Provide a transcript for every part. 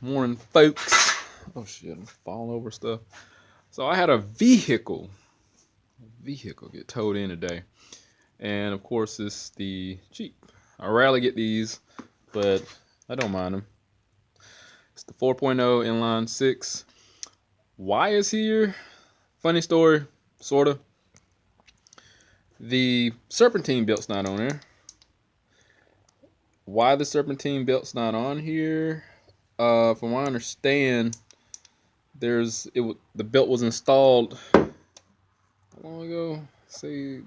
Morning, folks. Oh shit, I'm falling over stuff. So I had a vehicle get towed in today, and of course it's the Jeep. I rarely get these, but I don't mind them. It's the 4.0 inline six. Why is here? Funny story, sorta. The serpentine belt's not on there. Why the serpentine belt's not on here? From what I understand, the belt was installed how long ago? Say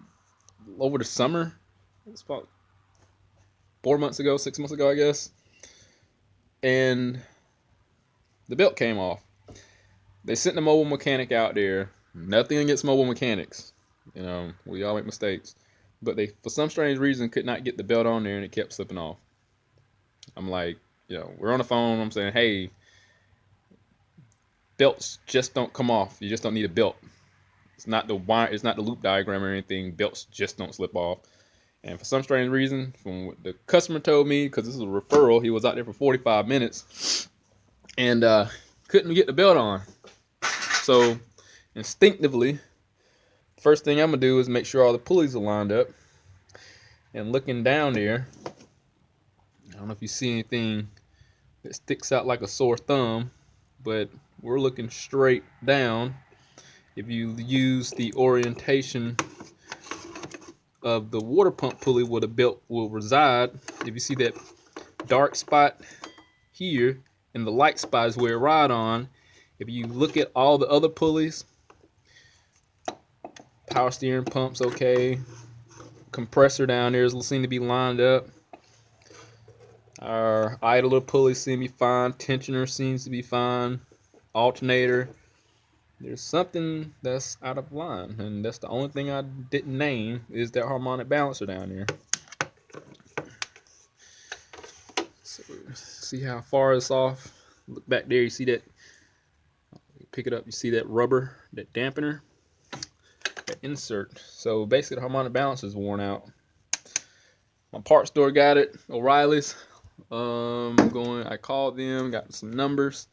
over the summer. It's about 4 months ago, 6 months ago, I guess. And the belt came off. They sent the mobile mechanic out there. Nothing against mobile mechanics. You know, we all make mistakes. But they, for some strange reason, could not get the belt on there and it kept slipping off. I'm like, we're on the phone. I'm saying, hey, belts just don't come off. You just don't need a belt. It's not the wire. It's not the loop diagram or anything. Belts just don't slip off. And for some strange reason, from what the customer told me, because this is a referral, he was out there for 45 minutes and couldn't get the belt on. So instinctively, first thing I'm gonna do is make sure all the pulleys are lined up. And looking down there, I don't know if you see anything that sticks out like a sore thumb, but we're looking straight down. If you use the orientation of the water pump pulley where the belt will reside, if you see that dark spot here and the light spot is where it ride on, if you look at all the other pulleys, power steering pump's okay, compressor down there seem to be lined up, our idler pulley seem to be fine, tensioner seems to be fine, alternator, there's something that's out of line, and that's the only thing I didn't name is that harmonic balancer down there. So see how far it's off. Look back there, you see that, pick it up, you see that rubber, that dampener, that insert. So basically the harmonic balancer is worn out. My parts store got it, O'Reilly's. I called them, got some numbers.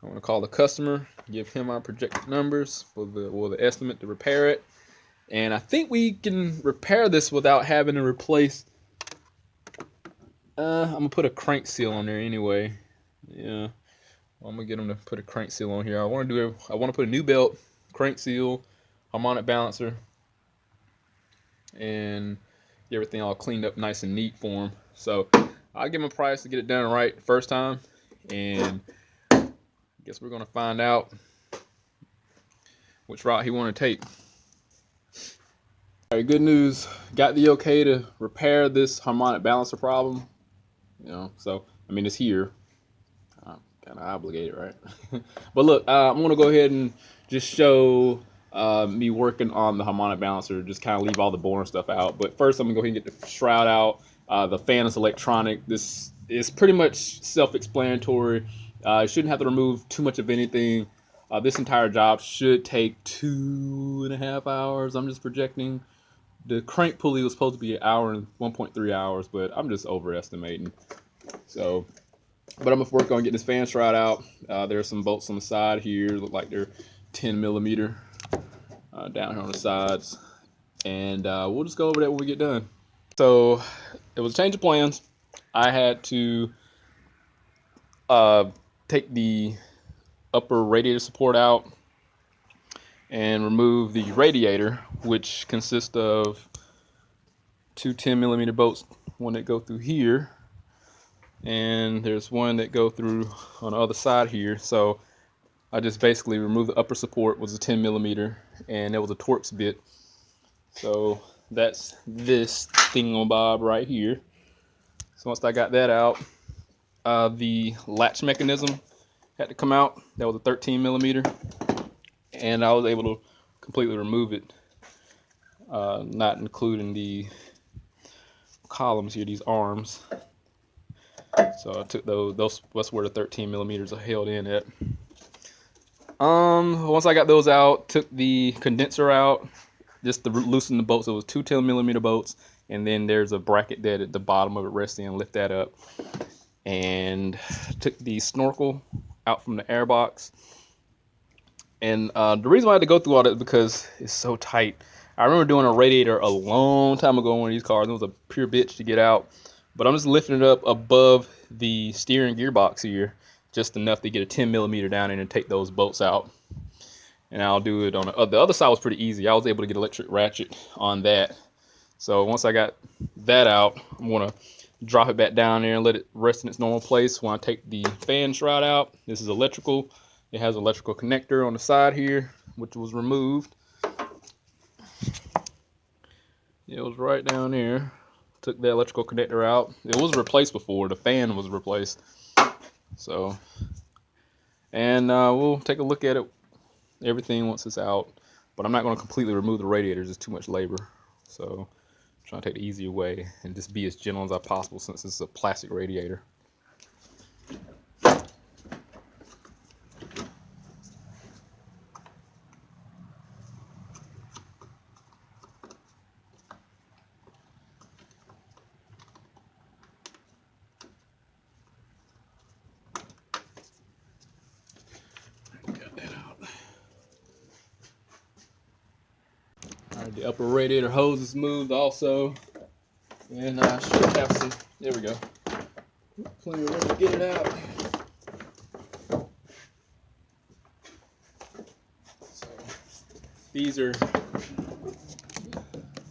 I'm gonna call the customer, give him our projected numbers for the estimate to repair it. And I think we can repair this without having to replace. I'm gonna put a crank seal on there anyway. Yeah, I'm gonna get them to put a crank seal on here. I want to put a new belt, crank seal, harmonic balancer, and get everything all cleaned up nice and neat for him. So I'll give him a price to get it done right the first time, and I guess we're gonna find out which route he want to take. All right, good news. Got the okay to repair this harmonic balancer problem. So I mean it's here. I'm kind of obligated, right? But look, I'm gonna go ahead and just show me working on the harmonic balancer. Just kind of leave all the boring stuff out. But first, I'm gonna go ahead and get the shroud out. The fan is electronic. This is pretty much self-explanatory. You shouldn't have to remove too much of anything. This entire job should take 2.5 hours. I'm just projecting. The crank pulley was supposed to be 1 hour and 1.3 hours, but I'm just overestimating. So, but I'm gonna work on getting this fan shroud out. There's some bolts on the side here, look like they're 10 millimeter down here on the sides, and we'll just go over that when we get done. So it was a change of plans. I had to take the upper radiator support out and remove the radiator, which consists of two 10 millimeter bolts, one that go through here, and there's one that go through on the other side here. So I just basically removed the upper support, was a 10 millimeter, and there was a Torx bit. So that's this thingamabob right here. So once I got that out, the latch mechanism had to come out. That was a 13 millimeter, and I was able to completely remove it, not including the columns here, these arms. So I took those that's where the 13 millimeters are held in at. Once I got those out, took the condenser out just to loosen the bolts. It was two 10 millimeter bolts, and then there's a bracket that at the bottom of it rests in. Lift that up, and took the snorkel out from the air box. And the reason why I had to go through all that is because it's so tight. I remember doing a radiator a long time ago in one of these cars. It was a pure bitch to get out. But I'm just lifting it up above the steering gearbox here, just enough to get a 10 millimeter down in and take those bolts out. And I'll do it on the other side was pretty easy. I was able to get electric ratchet on that. So once I got that out, I'm gonna drop it back down there and let it rest in its normal place. When I take the fan shroud out, this is electrical. It has an electrical connector on the side here, which was removed. It was right down there. Took the electrical connector out. It was replaced before. The fan was replaced. So, and we'll take a look at it, everything once it's out. But I'm not going to completely remove the radiators. It's too much labor. So, I'm trying to take the easier way and just be as gentle as I possible since it's a plastic radiator. Alright, the upper radiator hose is moved also. And I should have some, there we go. Plenty of room to get it out. So, these are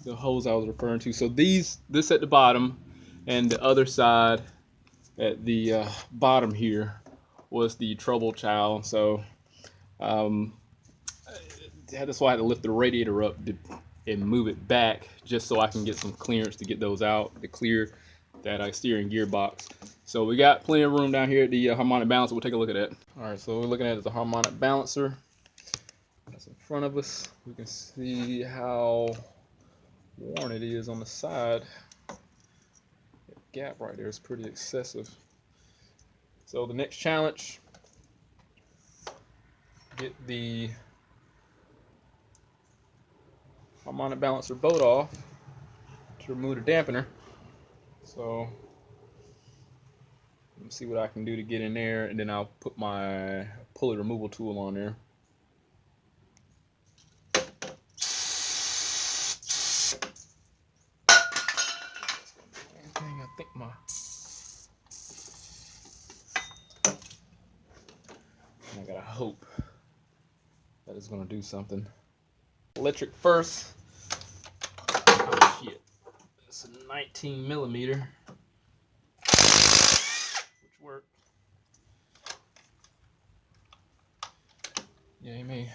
the hose I was referring to. So this at the bottom and the other side at the bottom here was the trouble child. So that's why I had to lift the radiator up and move it back just so I can get some clearance to get those out to clear that steering gearbox. So we got plenty of room down here at the harmonic balancer. We'll take a look at that. All right, so we're looking at the harmonic balancer. That's in front of us. We can see how worn it is on the side. That gap right there is pretty excessive. So the next challenge, get the harmonic balancer bolt off to remove the dampener. So let me see what I can do to get in there, and then I'll put my pulley removal tool on there. I think I gotta hope that it's gonna do something. Electric first. Oh shit. It's a 19 millimeter. Which worked. Yay me.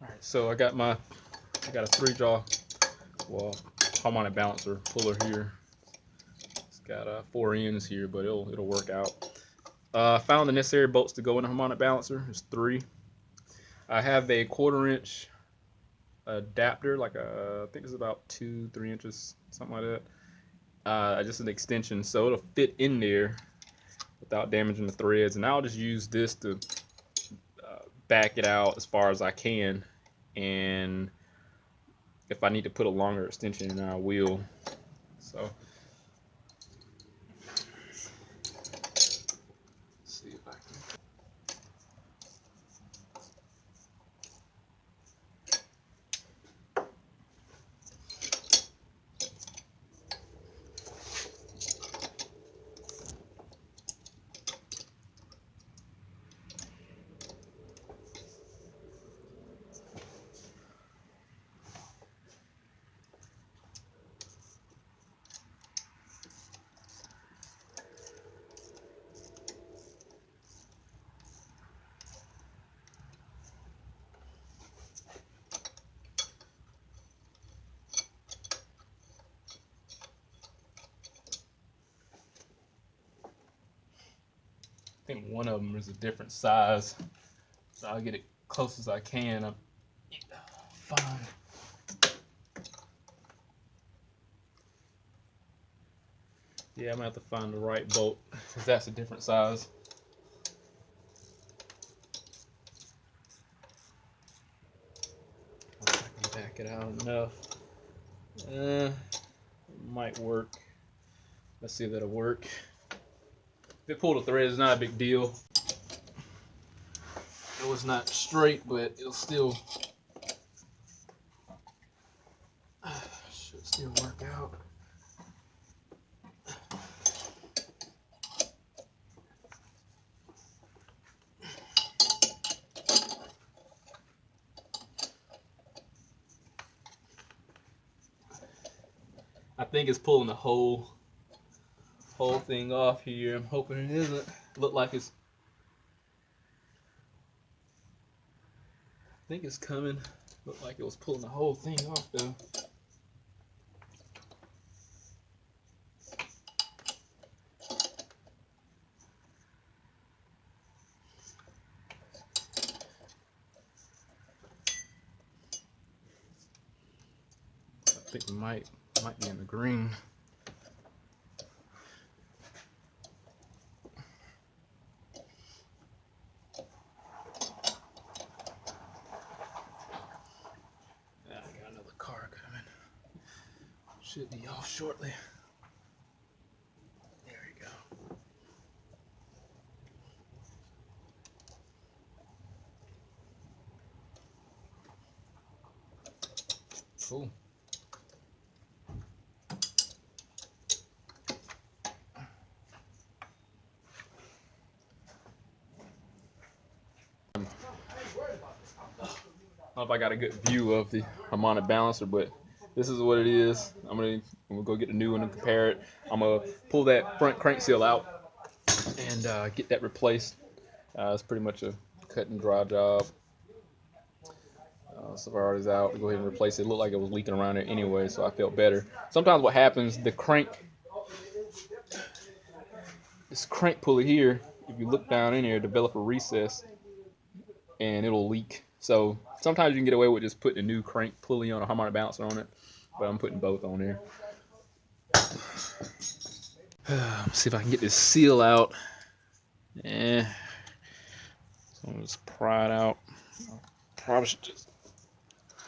Alright, so I got a 3-jaw harmonic balancer puller here. It's got 4 ends here, but it'll work out. Found the necessary bolts to go in the harmonic balancer. There's 3. I have a 1/4 inch adapter, like I think it's about 2-3 inches, something like that. Just an extension, so it'll fit in there without damaging the threads. And I'll just use this to back it out as far as I can. And if I need to put a longer extension in, I will. So see if I can. I think one of them is a different size, so I'll get it close as I can. I'm fine. Yeah, I'm gonna have to find the right bolt because that's a different size. back it out enough. Might work. Let's see if that'll work. If it pulled a thread, it's not a big deal. It was not straight, but it'll still should still work out. I think it's pulling the whole thing off here. I'm hoping it isn't. Look like it's. I think it's coming. Looked like it was pulling the whole thing off though. I think it might be in the green. Should be off shortly. There we go. Cool. I don't know if I got a good view of the harmonic balancer, but this is what it is. I'm gonna go get a new one and compare it. I'm gonna pull that front crank seal out and get that replaced. It's pretty much a cut and dry job. So far it is out. Go ahead and replace it. It looked like it was leaking around there anyway, so I felt better. Sometimes what happens, this crank pulley here, if you look down in here, develop a recess and it'll leak. So sometimes you can get away with just putting a new crank pulley on a harmonic balancer on it, but I'm putting both on there. See if I can get this seal out. So I'm gonna just pry it out. Probably should just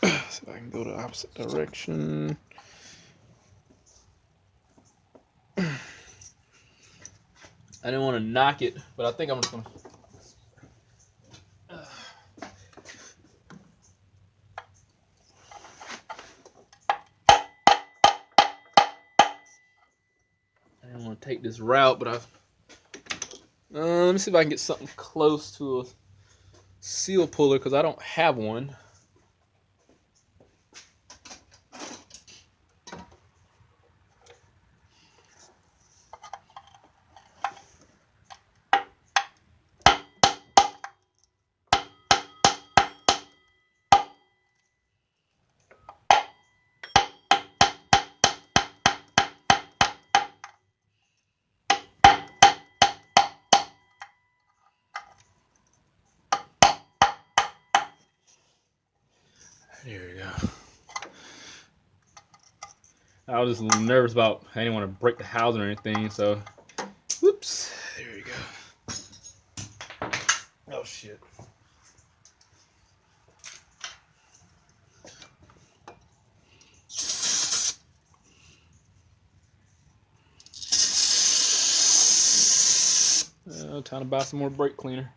see if I can go the opposite direction. I didn't want to knock it, but I think I'm just gonna. I didn't want to take this route, but let me see if I can get something close to a seal puller because I don't have one. There we go. I was just a little nervous about, I didn't want to break the housing or anything, so whoops, there we go. Oh shit. Time to buy some more brake cleaner.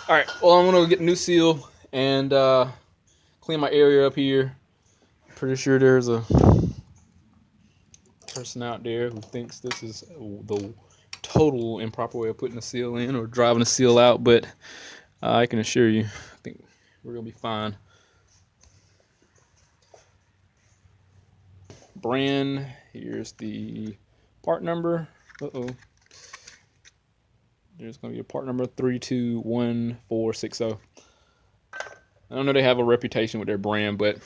Alright, well I'm gonna get a new seal and clean my area up here. Pretty sure there's a person out there who thinks this is the total improper way of putting a seal in or driving a seal out, but I can assure you, I think we're gonna be fine. Brand, here's the part number. There's going to be a part number 321460. I don't know, they have a reputation with their brand, but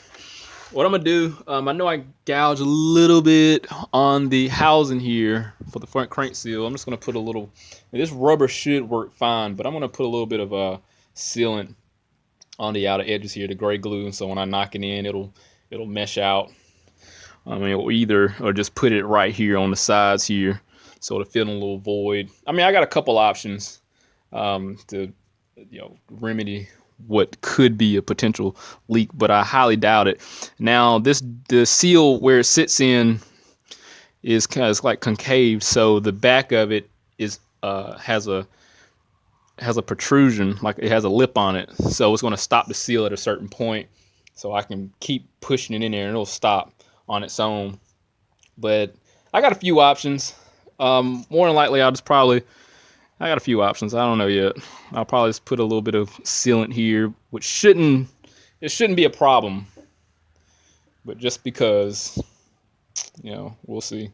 what I'm going to do, I know I gouged a little bit on the housing here for the front crank seal. I'm just going to put a little, this rubber should work fine, but I'm going to put a little bit of sealant on the outer edges here, the gray glue, and so when I knock it in, it'll mesh out. I mean, or just put it right here on the sides here, so it'll fill in a little void. I mean, I got a couple options to remedy what could be a potential leak, but I highly doubt it. Now the seal where it sits in is kind of like concave, so the back of it is has a protrusion, like it has a lip on it, so it's going to stop the seal at a certain point, so I can keep pushing it in there and it'll stop on its own. But I got a few options. More than likely, I got a few options. I don't know yet. I'll probably just put a little bit of sealant here, which shouldn't be a problem. But just because, we'll see.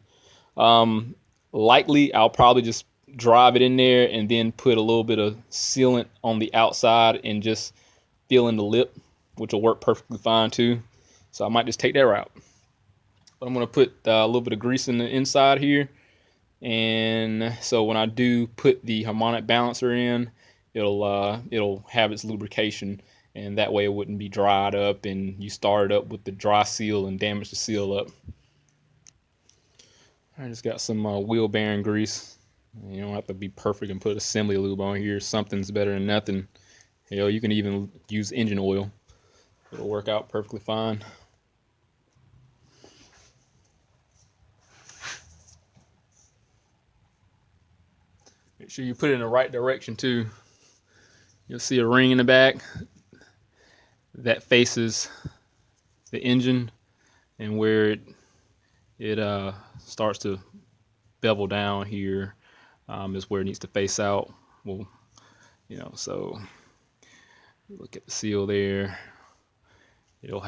Likely, I'll probably just drive it in there and then put a little bit of sealant on the outside and just fill in the lip, which will work perfectly fine too. So I might just take that route. But I'm going to put a little bit of grease in the inside here. And so when I do put the harmonic balancer in, it'll have its lubrication, and that way it wouldn't be dried up and you start it up with the dry seal and damage the seal up. I just got some wheel bearing grease. You don't have to be perfect and put assembly lube on here. Something's better than nothing. Hell, you can even use engine oil. It'll work out perfectly fine. Make sure you put it in the right direction too. You'll see a ring in the back that faces the engine, and where it starts to bevel down here is where it needs to face out. Well, so look at the seal there. It'll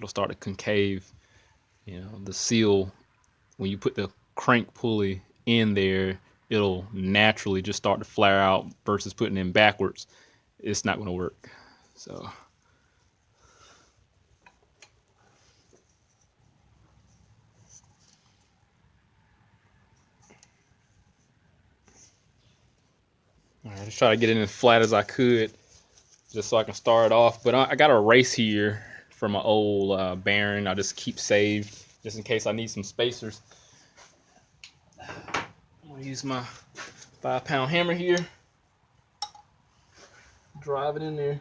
start to concave. The seal, when you put the crank pulley in there, it'll naturally just start to flare out versus putting it in backwards. It's not going to work. So all right, just try to get it in as flat as I could just so I can start off. But I got a race here from my old bearing. I just keep saved just in case I need some spacers. I'm going to use my 5-pound hammer here. Drive it in there.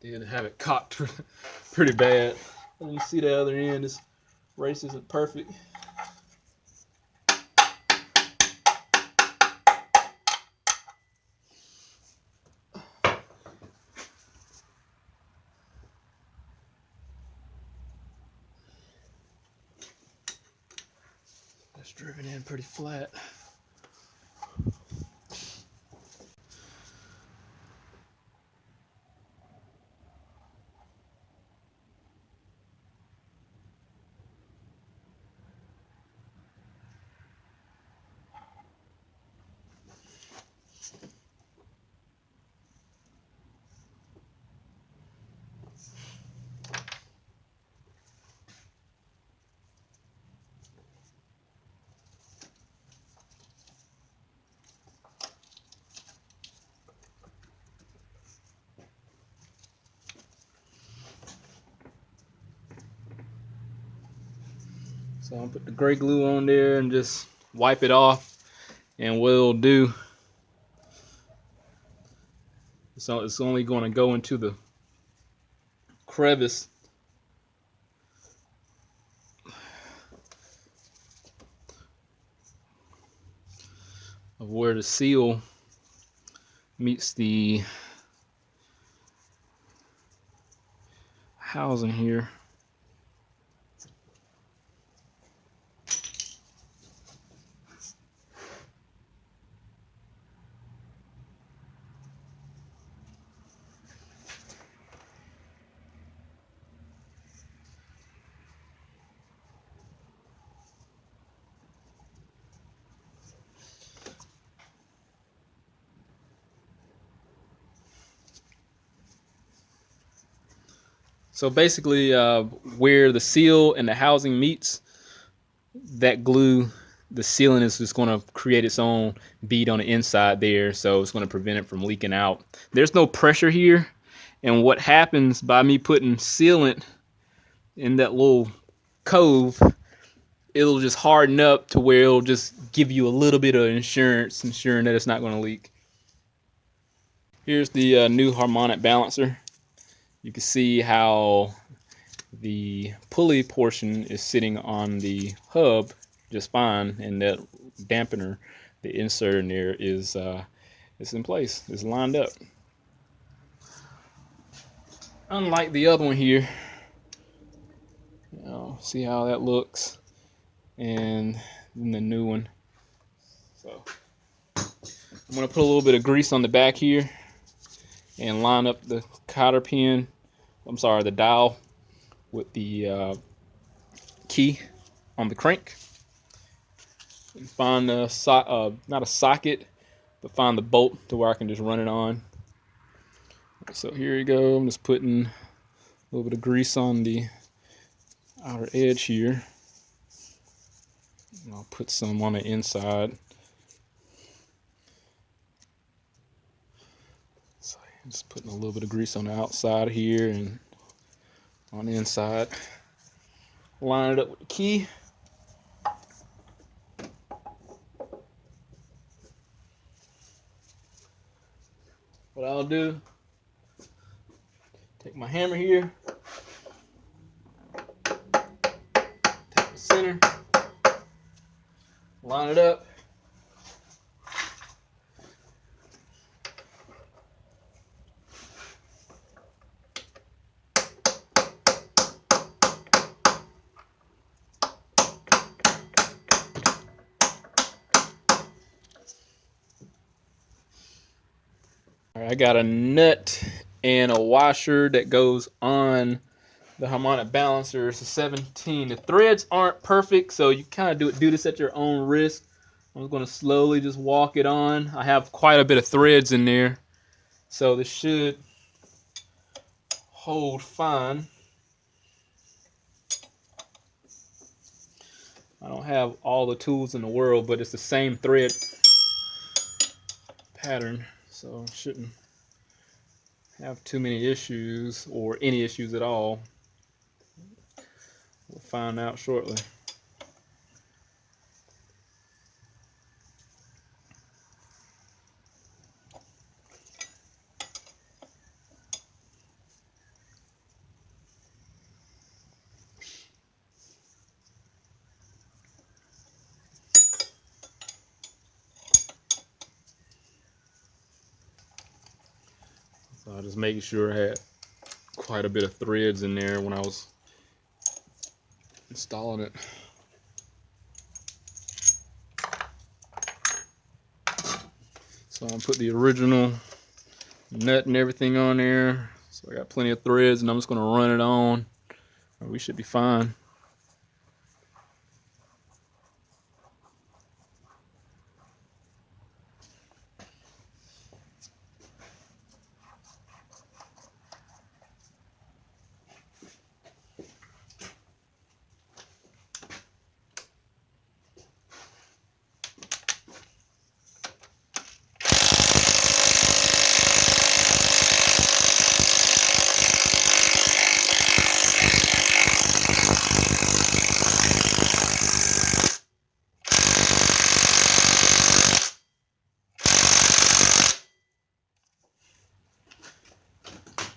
Did have it cocked pretty bad. You see the other end, this race isn't perfect. That's driven in pretty flat. So I'll put the gray glue on there and just wipe it off, and what it'll do, so it's only going to go into the crevice of where the seal meets the housing here. So basically, where the seal and the housing meets, that glue the sealant is just going to create its own bead on the inside there, so it's going to prevent it from leaking out. There's no pressure here, and what happens by me putting sealant in that little cove, it'll just harden up to where it'll just give you a little bit of insurance, ensuring that it's not going to leak. Here's the new harmonic balancer. You can see how the pulley portion is sitting on the hub just fine, and that dampener, the insert in there, is it's in place. It's lined up. Unlike the other one here, see how that looks, and then the new one. So I'm gonna put a little bit of grease on the back here and line up the cotter pin. I'm sorry, the dial with the key on the crank. And find not a socket, but find the bolt to where I can just run it on. So here you go. I'm just putting a little bit of grease on the outer edge here. And I'll put some on the inside. So I'm just putting a little bit of grease on the outside here and on the inside. Line it up with the key. What I'll do, take my hammer here, take the center, line it up. All right, I got a nut and a washer that goes on the harmonic balancer. It's a 17. The threads aren't perfect, so you kind of do this at your own risk. I'm going to slowly just walk it on. I have quite a bit of threads in there, so this should hold fine. I don't have all the tools in the world, but it's the same thread pattern, so shouldn't have too many issues, or any issues at all. We'll find out shortly. So I just making sure I had quite a bit of threads in there when I was installing it. So I'm gonna put the original nut and everything on there. So I got plenty of threads, and I'm just gonna run it on. We should be fine.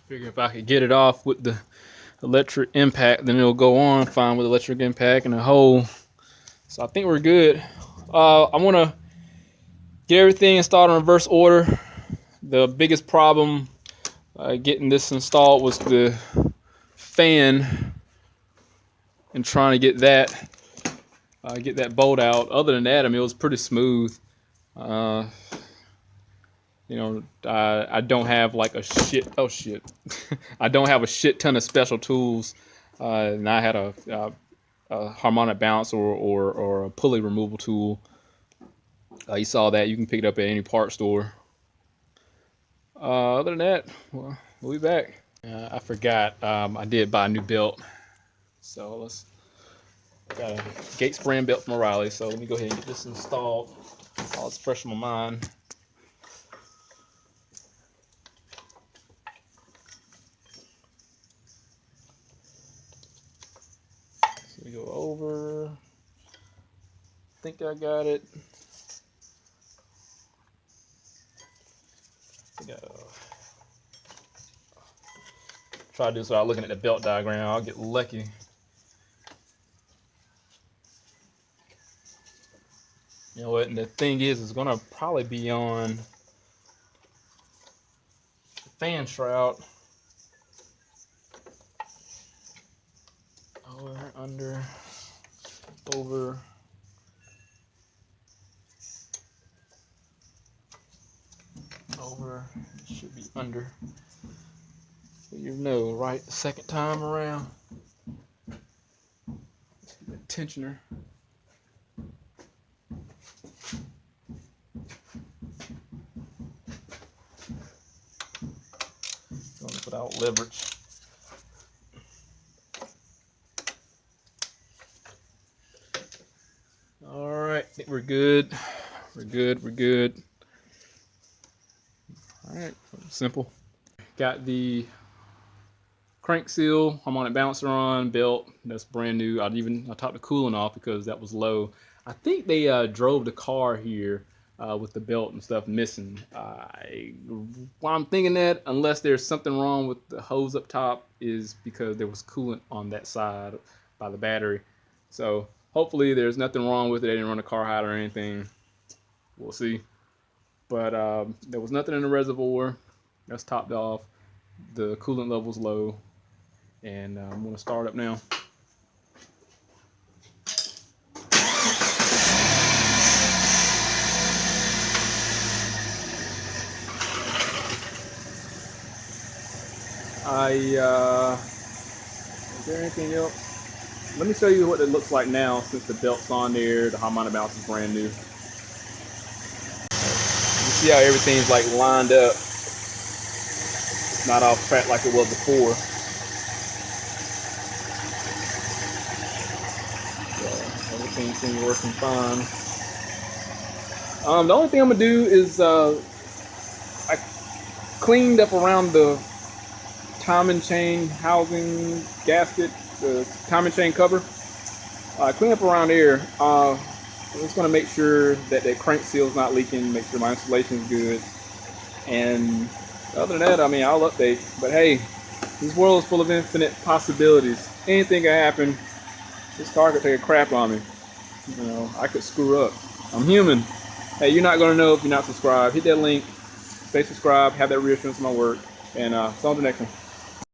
Figure if I could get it off with the electric impact, then it'll go on fine with electric impact and a hole. So I think we're good. I want to get everything installed in reverse order. The biggest problem getting this installed was the fan and trying to get that bolt out. Other than that, I mean, it was pretty smooth. I don't have like a shit. Oh shit! I don't have a shit ton of special tools, and I had a harmonic balancer or a pulley removal tool. You saw that. You can pick it up at any part store. Other than that, well, we'll be back. I forgot. I did buy a new belt, so let's Got a gate spring belt from O'Reilly, so let me go ahead and get this installed while it's fresh in my mind. So we go over. I think I got it. Try to do this without looking at the belt diagram. I'll get lucky. You know what? And the thing is, it's gonna probably be on the fan shroud. Over, under, over. Over. It should be under. So you know, right? The second time around. The tensioner. Going without leverage. All right, I think we're good. We're good. All right, simple. Got the crank seal, harmonic balancer on, belt, that's brand new. I topped the coolant off because that was low. I think they drove the car here with the belt and stuff missing. Why I'm thinking that, unless there's something wrong with the hose up top, is because there was coolant on that side by the battery. So hopefully there's nothing wrong with it. They didn't run a car hot or anything. We'll see. But there was nothing in the reservoir. That's topped off. The coolant level's low. And I'm going to start up now. Is there anything else? Let me show you what it looks like now since the belt's on there. The harmonic balance is brand new. You see how everything's like lined up. It's not all fat like it was before. So everything seems working fine. The only thing I'm gonna do is I cleaned up around the timing chain housing gasket, the timing chain cover. Clean up around here. I'm just going to make sure that the crank seal is not leaking, make sure my installation is good. And other than that, I mean, I'll update. But hey, this world is full of infinite possibilities. Anything can happen. This car could take a crap on me. You know, I could screw up. I'm human. Hey, you're not going to know if you're not subscribed. Hit that link. Stay subscribed. Have that reassurance in my work. And see you on the next one.